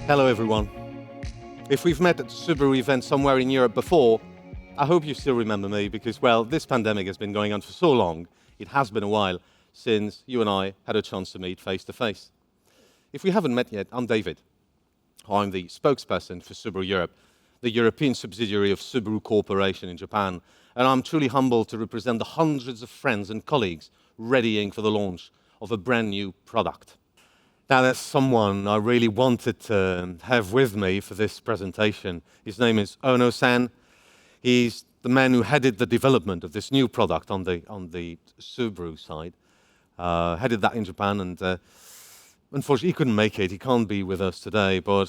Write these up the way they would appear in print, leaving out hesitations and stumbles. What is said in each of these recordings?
Hello everyone. If we've met at the Subaru event somewhere in Europe before, I hope you still remember me because, well, this pandemic has been going on for so long, it has been a while since you and I had a chance to meet face to face. If we haven't met yet, I'm David. I'm the spokesperson for Subaru Europe, the European subsidiary of Subaru Corporation in Japan, and I'm truly humbled to represent the hundreds of friends and colleagues readying for the launch of a brand new product. Now, there's someone I really wanted to have with me for this presentation. His name is Ono-san. He's the man who headed the development of this new product on the Subaru side. Headed that in Japan, and unfortunately he couldn't make it. He can't be with us today, but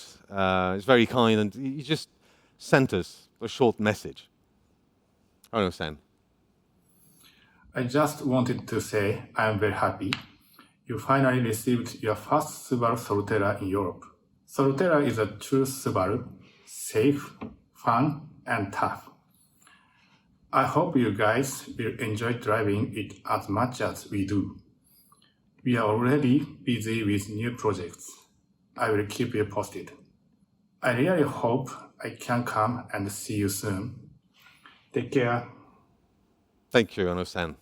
he's very kind, and he just sent us a short message. Ono-san. I just wanted to say I am very happy you finally received your first Subaru Solterra in Europe. Solterra is a true Subaru, safe, fun, and tough. I hope you guys will enjoy driving it as much as we do. We are already busy with new projects. I will keep you posted. I really hope I can come and see you soon. Take care. Thank you, Ono-san.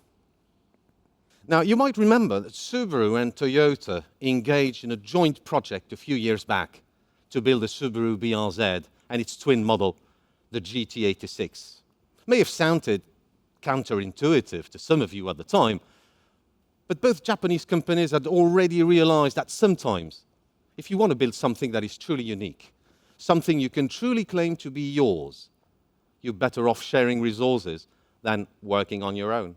Now, you might remember that Subaru and Toyota engaged in a joint project a few years back to build a Subaru BRZ and its twin model, the GT86. May have sounded counterintuitive to some of you at the time, but both Japanese companies had already realized that sometimes, if you want to build something that is truly unique, something you can truly claim to be yours, you're better off sharing resources than working on your own.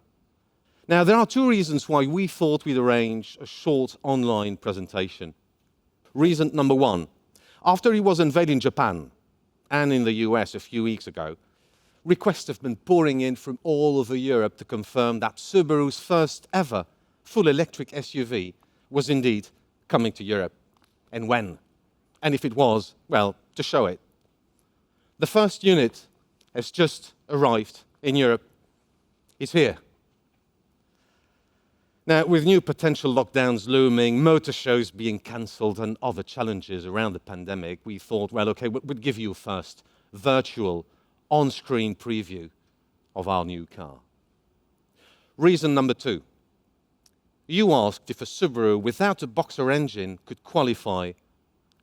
Now, there are two reasons why we thought we'd arrange a short online presentation. Reason number one, after it was unveiled in Japan and in the US a few weeks ago, requests have been pouring in from all over Europe to confirm that Subaru's first ever full electric SUV was indeed coming to Europe. And when? And if it was, well, to show it. The first unit has just arrived in Europe. It's here. Now, with new potential lockdowns looming, motor shows being cancelled and other challenges around the pandemic, we thought, well, okay, we'd give you a first virtual, on-screen preview of our new car. Reason number two, you asked if a Subaru without a boxer engine could qualify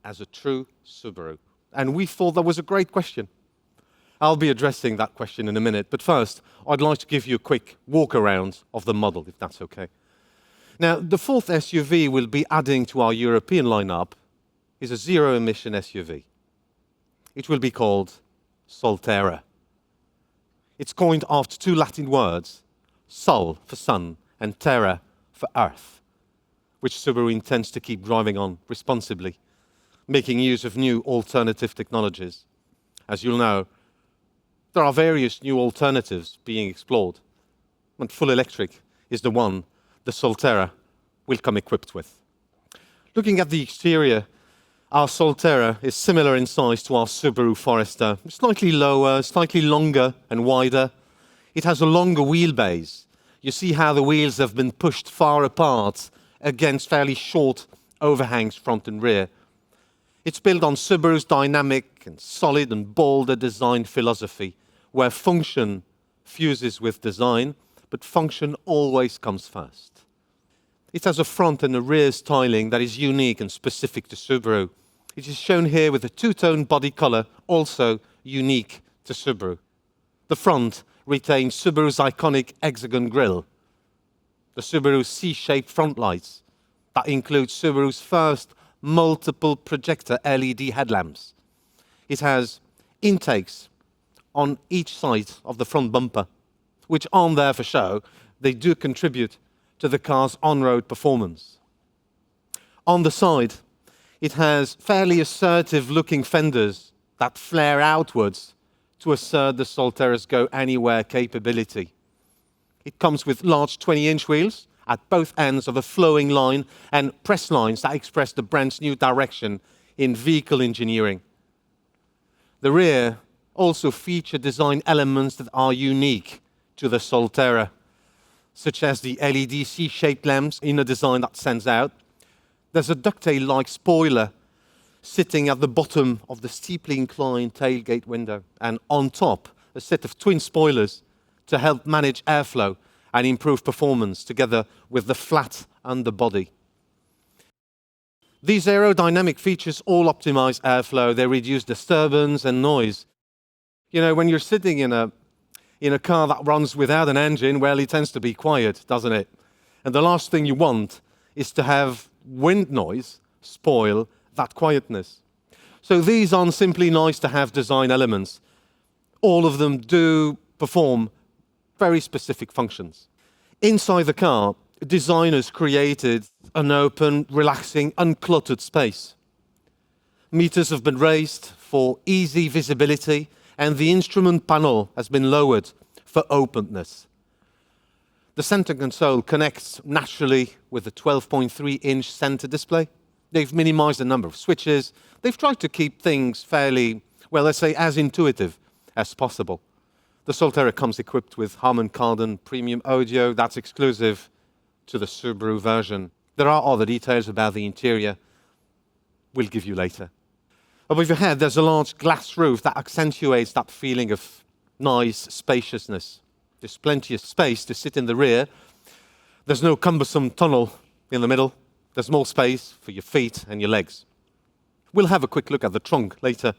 as a true Subaru. And we thought that was a great question. I'll be addressing that question in a minute, but first, I'd like to give you a quick walk around of the model, if that's okay. Now, the fourth SUV we'll be adding to our European lineup is a zero-emission SUV. It will be called Solterra. It's coined after two Latin words, sol for sun and terra for earth, which Subaru intends to keep driving on responsibly, making use of new alternative technologies. As you'll know, there are various new alternatives being explored, and full electric is the one the Solterra will come equipped with. Looking at the exterior, our Solterra is similar in size to our Subaru Forester, slightly lower, slightly longer and wider. It has a longer wheelbase. You see how the wheels have been pushed far apart against fairly short overhangs front and rear. It's built on Subaru's dynamic and solid and bolder design philosophy, where function fuses with design, but function always comes first. It has a front and a rear styling that is unique and specific to Subaru. It is shown here with a two-tone body color, also unique to Subaru. The front retains Subaru's iconic hexagon grille, the Subaru C-shaped front lights that include Subaru's first multiple projector LED headlamps. It has intakes on each side of the front bumper, which aren't there for show. They do contribute to the car's on-road performance. On the side, it has fairly assertive-looking fenders that flare outwards to assert the Solterra's go-anywhere capability. It comes with large 20-inch wheels at both ends of a flowing line and press lines that express the brand's new direction in vehicle engineering. The rear also feature design elements that are unique to the Solterra, such as the LED C-shaped lamps in a design that stands out. There's a ducktail-like spoiler sitting at the bottom of the steeply inclined tailgate window, and on top, a set of twin spoilers to help manage airflow and improve performance together with the flat underbody. These aerodynamic features all optimize airflow. They reduce disturbance and noise. You know, when you're sitting in a car that runs without an engine, well, it tends to be quiet, doesn't it? And the last thing you want is to have wind noise spoil that quietness. So these aren't simply nice-to-have design elements. All of them do perform very specific functions. Inside the car, designers created an open, relaxing, uncluttered space. Meters have been raised for easy visibility, and the instrument panel has been lowered for openness. The center console connects naturally with the 12.3-inch center display. They've minimized the number of switches. They've tried to keep things fairly, well, let's say, as intuitive as possible. The Solterra comes equipped with Harman Kardon premium audio that's exclusive to the Subaru version. There are other details about the interior we'll give you later. Above your head, there's a large glass roof that accentuates that feeling of nice spaciousness. There's plenty of space to sit in the rear. There's no cumbersome tunnel in the middle. There's more space for your feet and your legs. We'll have a quick look at the trunk later.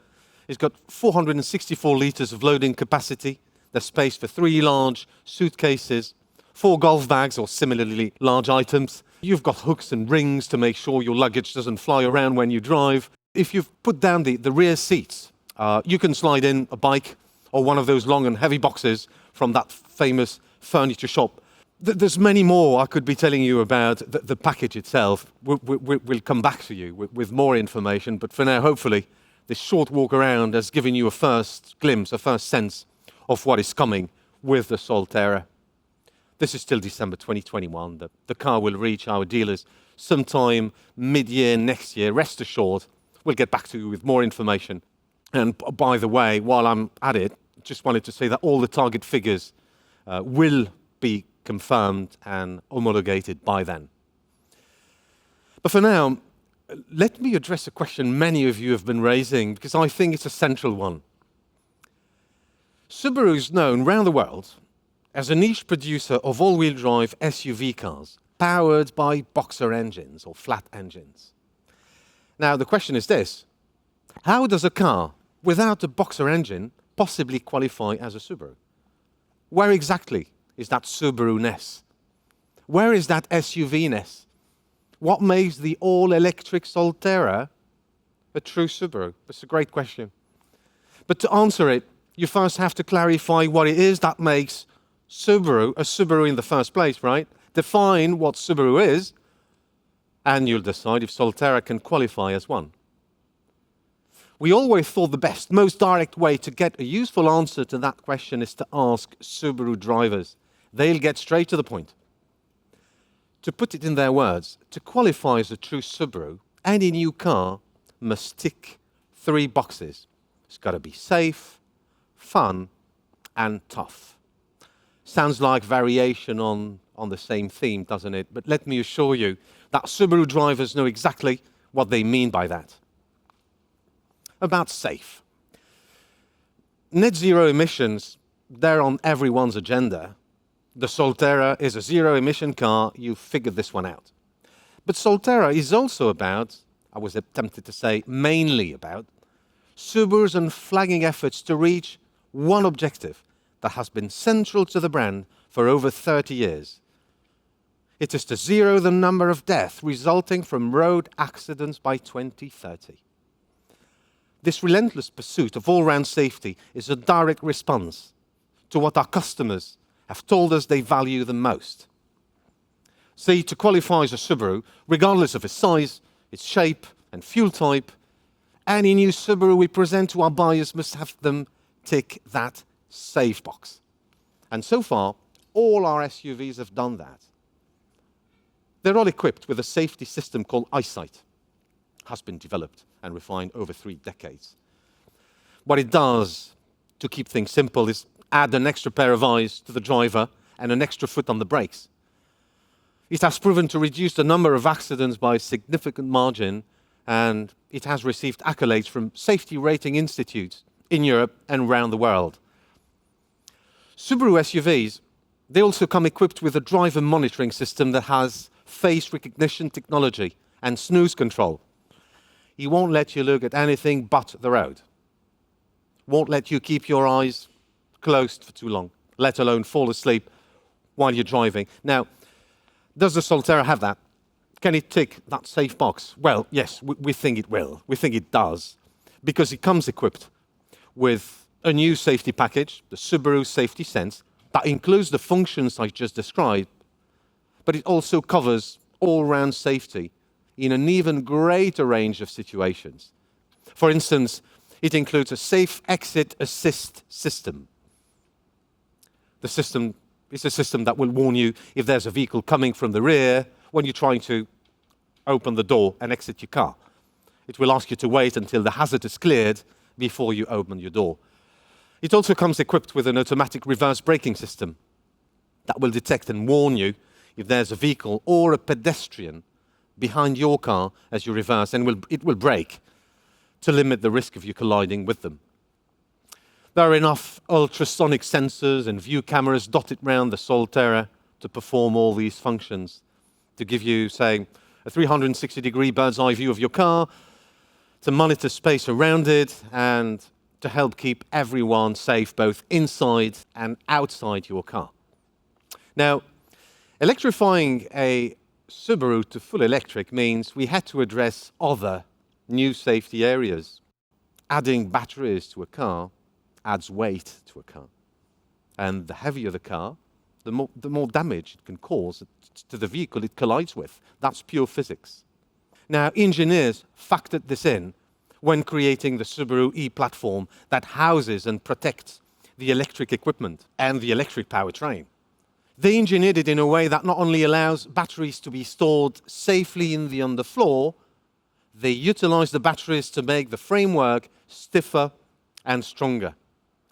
It's got 464 litres of loading capacity. There's space for 3 large suitcases, 4 golf bags or similarly large items. You've got hooks and rings to make sure your luggage doesn't fly around when you drive. If you've put down the rear seats, you can slide in a bike or one of those long and heavy boxes from that famous furniture shop. There's many more I could be telling you about the package itself. We'll come back to you with more information, but for now, hopefully, this short walk around has given you a first glimpse, a first sense of what is coming with the Solterra. This is still December 2021. The car will reach our dealers sometime mid-year next year. Rest assured, we'll get back to you with more information. And by the way, while I'm at it, just wanted to say that all the target figures will be confirmed and homologated by then. But for now, let me address a question many of you have been raising, because I think it's a central one. Subaru is known around the world as a niche producer of all-wheel drive SUV cars powered by boxer engines or flat engines. Now, the question is this: how does a car without a boxer engine possibly qualify as a Subaru? Where exactly is that Subaru-ness? Where is that SUV-ness? What makes the all-electric Solterra a true Subaru? That's a great question. But to answer it, you first have to clarify what it is that makes Subaru a Subaru in the first place, right? Define what Subaru is, and you'll decide if Solterra can qualify as one. We always thought the best, most direct way to get a useful answer to that question is to ask Subaru drivers. They'll get straight to the point. To put it in their words, to qualify as a true Subaru, any new car must tick 3 boxes. It's got to be safe, fun, and tough. Sounds like variation on the same theme, doesn't it? But let me assure you that Subaru drivers know exactly what they mean by that. About safe. Net zero emissions, they're on everyone's agenda. The Solterra is a zero-emission car. You figured this one out. But Solterra is also about, I was tempted to say mainly about, Subaru's unflagging efforts to reach one objective that has been central to the brand for over 30 years. It is to zero the number of deaths resulting from road accidents by 2030. This relentless pursuit of all-round safety is a direct response to what our customers have told us they value the most. See, to qualify as a Subaru, regardless of its size, its shape, and fuel type, any new Subaru we present to our buyers must have them tick that safe box. And so far, all our SUVs have done that. They're all equipped with a safety system called EyeSight. Has been developed and refined over 3 decades. What it does, to keep things simple, is add an extra pair of eyes to the driver and an extra foot on the brakes. It has proven to reduce the number of accidents by a significant margin, and it has received accolades from safety rating institutes in Europe and around the world. Subaru SUVs, they also come equipped with a driver monitoring system that has face recognition technology and snooze control. It won't let you look at anything but the road. Won't let you keep your eyes closed for too long, let alone fall asleep while you're driving. Now, does the Solterra have that? Can it tick that safe box? Well, yes, we think it will. We think it does, because it comes equipped with a new safety package, the Subaru Safety Sense, that includes the functions I just described, but it also covers all-round safety in an even greater range of situations. For instance, it includes a safe exit assist system. The system is a system that will warn you if there's a vehicle coming from the rear when you're trying to open the door and exit your car. It will ask you to wait until the hazard is cleared before you open your door. It also comes equipped with an automatic reverse braking system that will detect and warn you if there's a vehicle or a pedestrian behind your car as you reverse, and it will brake to limit the risk of you colliding with them. There are enough ultrasonic sensors and view cameras dotted around the Solterra to perform all these functions, to give you, say, a 360-degree bird's-eye view of your car, to monitor space around it, and to help keep everyone safe both inside and outside your car. Now, electrifying a Subaru to full electric means we had to address other new safety areas. Adding batteries to a car adds weight to a car. And the heavier the car, the more damage it can cause to the vehicle it collides with. That's pure physics. Now, engineers factored this in when creating the Subaru e-platform that houses and protects the electric equipment and the electric powertrain. They engineered it in a way that not only allows batteries to be stored safely in the underfloor, they utilize the batteries to make the framework stiffer and stronger.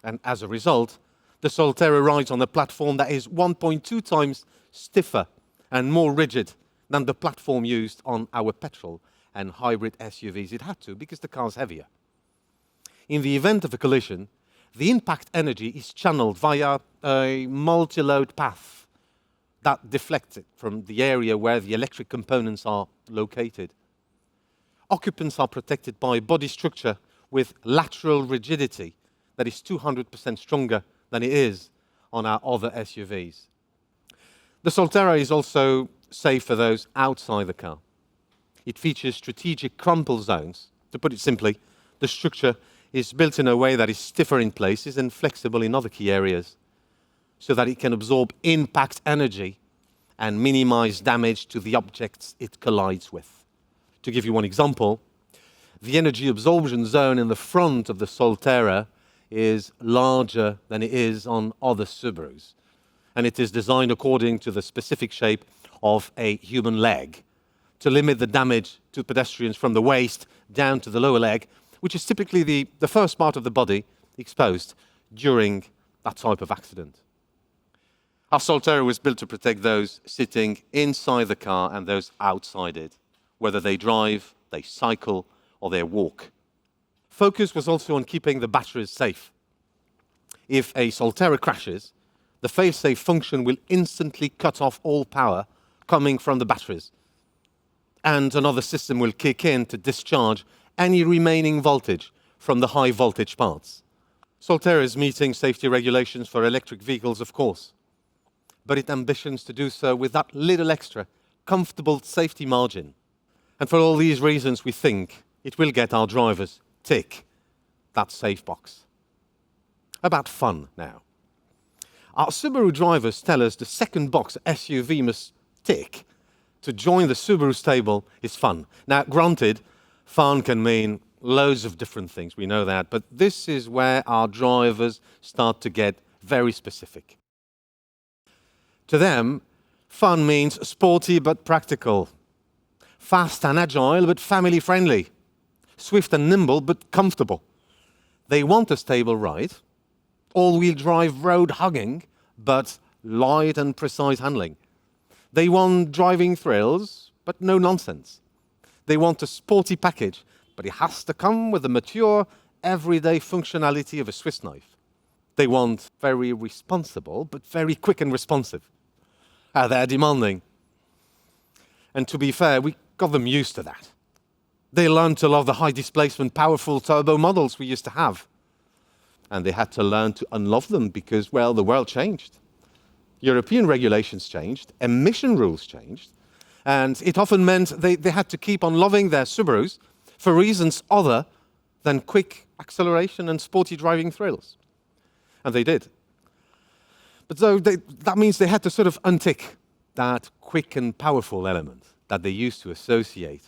And as a result, the Solterra rides on a platform that is 1.2 times stiffer and more rigid than the platform used on our petrol and hybrid SUVs. It had to, because the car's heavier. In the event of a collision, the impact energy is channeled via a multi-load path that deflects it from the area where the electric components are located. Occupants are protected by a body structure with lateral rigidity that is 200% stronger than it is on our other SUVs. The Solterra is also safe for those outside the car. It features strategic crumple zones. To put it simply, the structure is built in a way that is stiffer in places and flexible in other key areas, so that it can absorb impact energy and minimize damage to the objects it collides with. To give you one example, the energy absorption zone in the front of the Solterra is larger than it is on other Subarus, and it is designed according to the specific shape of a human leg to limit the damage to pedestrians from the waist down to the lower leg, which is typically the first part of the body exposed during that type of accident. Our Solterra was built to protect those sitting inside the car and those outside it, whether they drive, they cycle, or they walk. Focus was also on keeping the batteries safe. If a Solterra crashes, the fail-safe function will instantly cut off all power coming from the batteries, and another system will kick in to discharge any remaining voltage from the high voltage parts. Solterra is meeting safety regulations for electric vehicles, of course, but it ambitions to do so with that little extra comfortable safety margin. And for all these reasons, we think it will get our drivers tick that safe box. About fun now. Our Subaru drivers tell us the second box an SUV must tick to join the Subaru stable is fun. Now, granted, fun can mean loads of different things, we know that, but this is where our drivers start to get very specific. To them, fun means sporty but practical, fast and agile but family-friendly, swift and nimble but comfortable. They want a stable ride, all-wheel drive road hugging, but light and precise handling. They want driving thrills, but no nonsense. They want a sporty package, but it has to come with the mature, everyday functionality of a Swiss knife. They want very responsible, but very quick and responsive. They're demanding. And to be fair, we got them used to that. They learned to love the high displacement, powerful turbo models we used to have. And they had to learn to unlove them because, well, the world changed. European regulations changed, emission rules changed, and it often meant they had to keep on loving their Subarus for reasons other than quick acceleration and sporty driving thrills. And they did. But so that means they had to sort of untick that quick and powerful element that they used to associate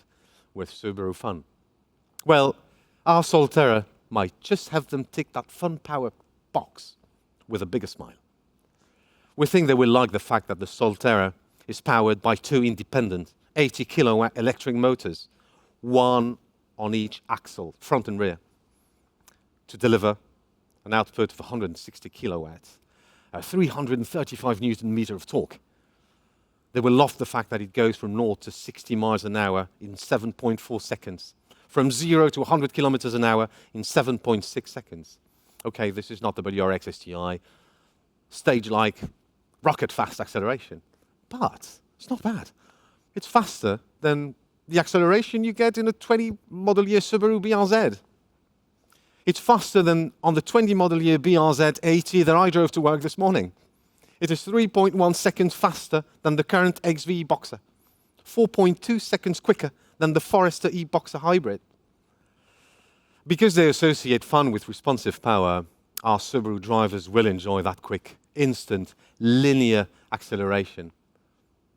with Subaru fun. Well, our Solterra might just have them tick that fun power box with a bigger smile. We think they will like the fact that the Solterra is powered by two independent 80 kilowatt electric motors, one on each axle, front and rear, to deliver an output of 160 kilowatts, 335 Newton meter of torque. They will love the fact that it goes from 0 to 60 miles an hour in 7.4 seconds, from 0 to 100 kilometers an hour in 7.6 seconds. Okay, this is not the WRX STI, stage-like, rocket-fast acceleration, but it's not bad. It's faster than the acceleration you get in a 20 model year Subaru BRZ. It's faster than on the 20 model year BRZ 80 that I drove to work this morning. It is 3.1 seconds faster than the current XV Boxer, 4.2 seconds quicker than the Forester E-Boxer Hybrid. Because they associate fun with responsive power, our Subaru drivers will enjoy that quick, instant, linear acceleration.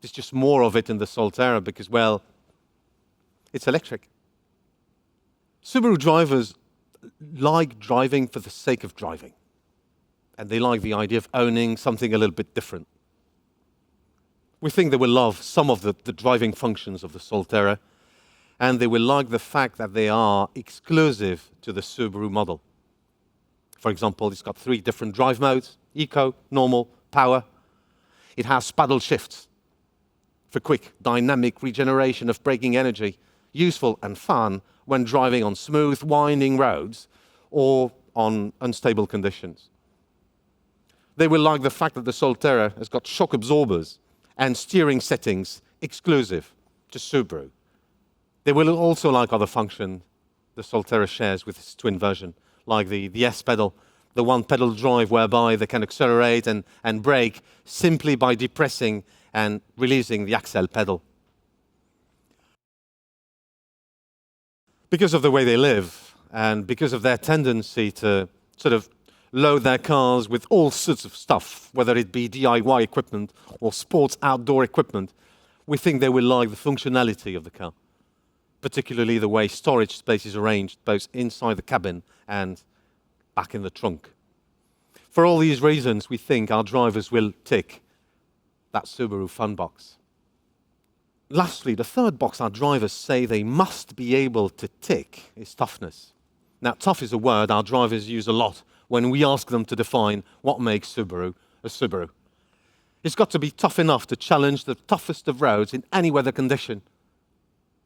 There's just more of it in the Solterra because, well, it's electric. Subaru drivers like driving for the sake of driving. And they like the idea of owning something a little bit different. We think they will love some of the driving functions of the Solterra, and they will like the fact that they are exclusive to the Subaru model. For example, it's got 3 different drive modes: Eco, Normal, Power. It has paddle shifts for quick, dynamic regeneration of braking energy, useful and fun when driving on smooth, winding roads or on unstable conditions. They will like the fact that the Solterra has got shock absorbers and steering settings exclusive to Subaru. They will also like other functions the Solterra shares with its twin version, like the S pedal, the one-pedal drive whereby they can accelerate and brake simply by depressing and releasing the accel pedal. Because of the way they live and because of their tendency to sort of load their cars with all sorts of stuff, whether it be DIY equipment or sports outdoor equipment, we think they will like the functionality of the car, particularly the way storage space is arranged both inside the cabin and back in the trunk. For all these reasons, we think our drivers will tick that Subaru fun box. Lastly, the third box our drivers say they must be able to tick is toughness. Now, tough is a word our drivers use a lot when we ask them to define what makes Subaru a Subaru. It's got to be tough enough to challenge the toughest of roads in any weather condition,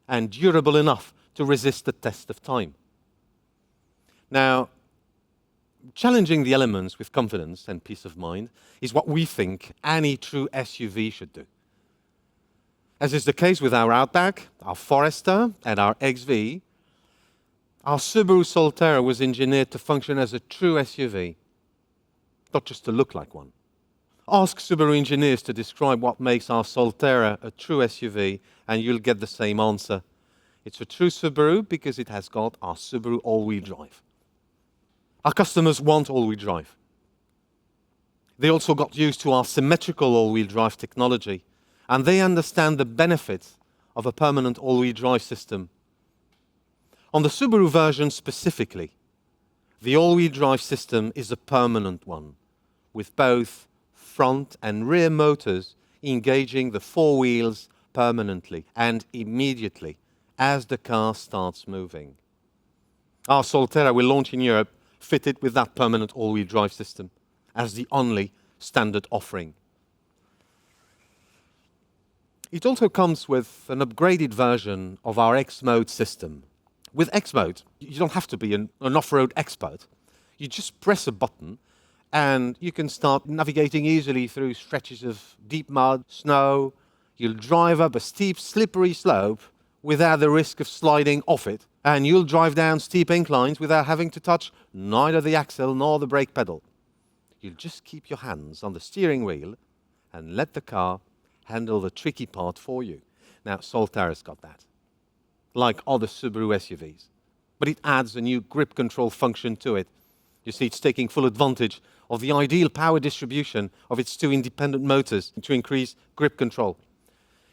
and durable enough to resist the test of time. Now, challenging the elements with confidence and peace of mind is what we think any true SUV should do. As is the case with our Outback, our Forester, and our XV, our Subaru Solterra was engineered to function as a true SUV, not just to look like one. Ask Subaru engineers to describe what makes our Solterra a true SUV, and you'll get the same answer. It's a true Subaru because it has got our Subaru all-wheel drive. Our customers want all-wheel drive. They also got used to our symmetrical all-wheel drive technology, and they understand the benefits of a permanent all-wheel drive system. On the Subaru version specifically, the all-wheel drive system is a permanent one, with both front and rear motors engaging the 4 wheels permanently and immediately as the car starts moving. Our Solterra will launch in Europe fitted with that permanent all-wheel drive system as the only standard offering. It also comes with an upgraded version of our X-Mode system. With X-Mode, you don't have to be an off-road expert. You just press a button and you can start navigating easily through stretches of deep mud, snow. You'll drive up a steep, slippery slope without the risk of sliding off it. And you'll drive down steep inclines without having to touch neither the axle nor the brake pedal. You'll just keep your hands on the steering wheel and let the car handle the tricky part for you. Now, Solterra's got that, like other Subaru SUVs. But it adds a new grip control function to it. You see, it's taking full advantage of the ideal power distribution of its two independent motors to increase grip control.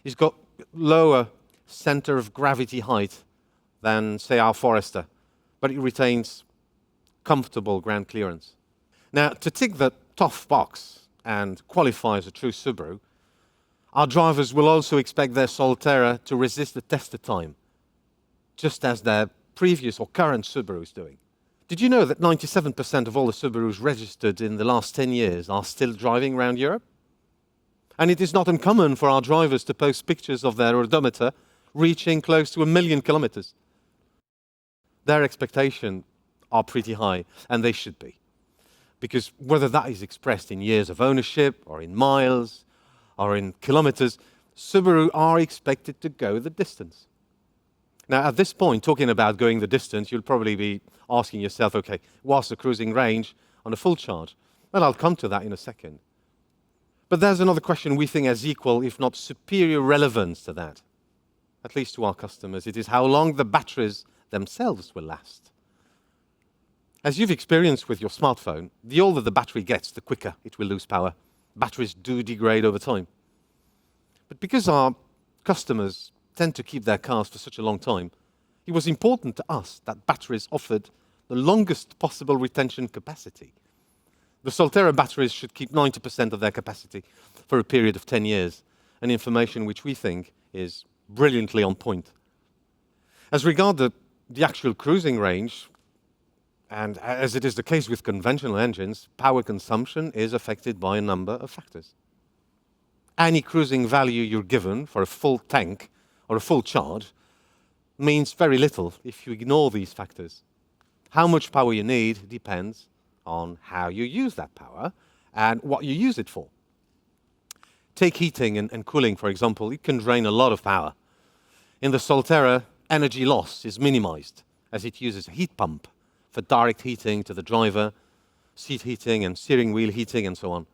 It's got lower center of gravity height than, say, our Forester, but it retains comfortable ground clearance. Now, to tick the tough box and qualify as a true Subaru, our drivers will also expect their Solterra to resist the test of time, just as their previous or current Subaru is doing. Did you know that 97% of all the Subarus registered in the last 10 years are still driving around Europe? And it is not uncommon for our drivers to post pictures of their odometer reaching close to 1 million kilometers. Their expectations are pretty high, and they should be. Because whether that is expressed in years of ownership, or in miles, or in kilometers, Subaru are expected to go the distance. Now, at this point, talking about going the distance, you'll probably be asking yourself, okay, what's the cruising range on a full charge? Well, I'll come to that in a second. But there's another question we think has equal, if not superior relevance to that, at least to our customers. It is how long the batteries themselves will last. As you've experienced with your smartphone, the older the battery gets, the quicker it will lose power. Batteries do degrade over time. But because our customers tend to keep their cars for such a long time, it was important to us that batteries offered the longest possible retention capacity. The Solterra batteries should keep 90% of their capacity for a period of 10 years, an information which we think is brilliantly on point. As regards the actual cruising range, and as it is the case with conventional engines, power consumption is affected by a number of factors. Any cruising value you're given for a full tank or a full charge means very little if you ignore these factors. How much power you need depends on how you use that power and what you use it for. Take heating and cooling, for example. It can drain a lot of power. In the Solterra, energy loss is minimized as it uses a heat pump for direct heating to the driver, seat heating and steering wheel heating and so on.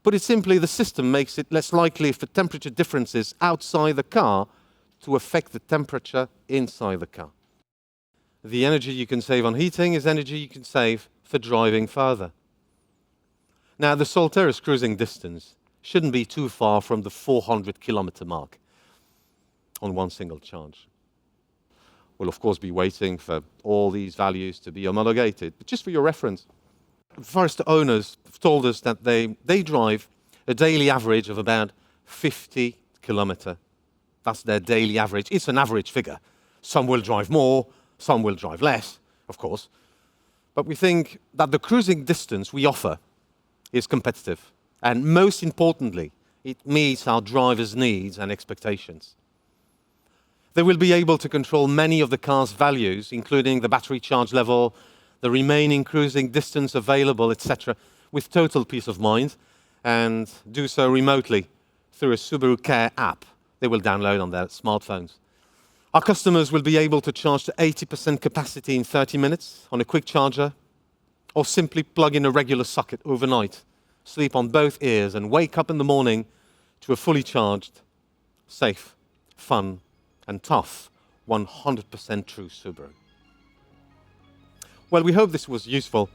But it's simply the system makes it less likely for temperature differences outside the car to affect the temperature inside the car. The energy you can save on heating is energy you can save for driving further. Now, the Solterra's cruising distance shouldn't be too far from the 400-kilometer mark on one single charge. We'll, of course, be waiting for all these values to be homologated. But just for your reference, Forester owners have told us that they drive a daily average of about 50 kilometer. That's their daily average. It's an average figure. Some will drive more, some will drive less, of course. But we think that the cruising distance we offer is competitive. And most importantly, it meets our drivers' needs and expectations. They will be able to control many of the car's values, including the battery charge level, the remaining cruising distance available, etc., with total peace of mind, and do so remotely through a Subaru Care app they will download on their smartphones. Our customers will be able to charge to 80% capacity in 30 minutes on a quick charger, or simply plug in a regular socket overnight, sleep on both ears, and wake up in the morning to a fully charged, safe, fun, and tough 100% true Subaru. Well, we hope this was useful,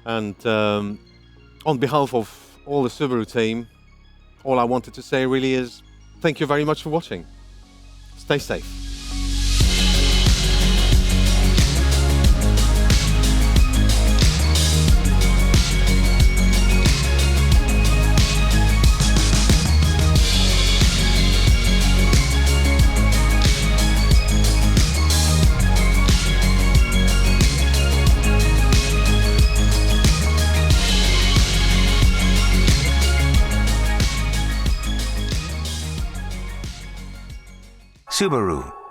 and on behalf of all the Subaru team, all I wanted to say really is thank you very much for watching. Stay safe. Subaru.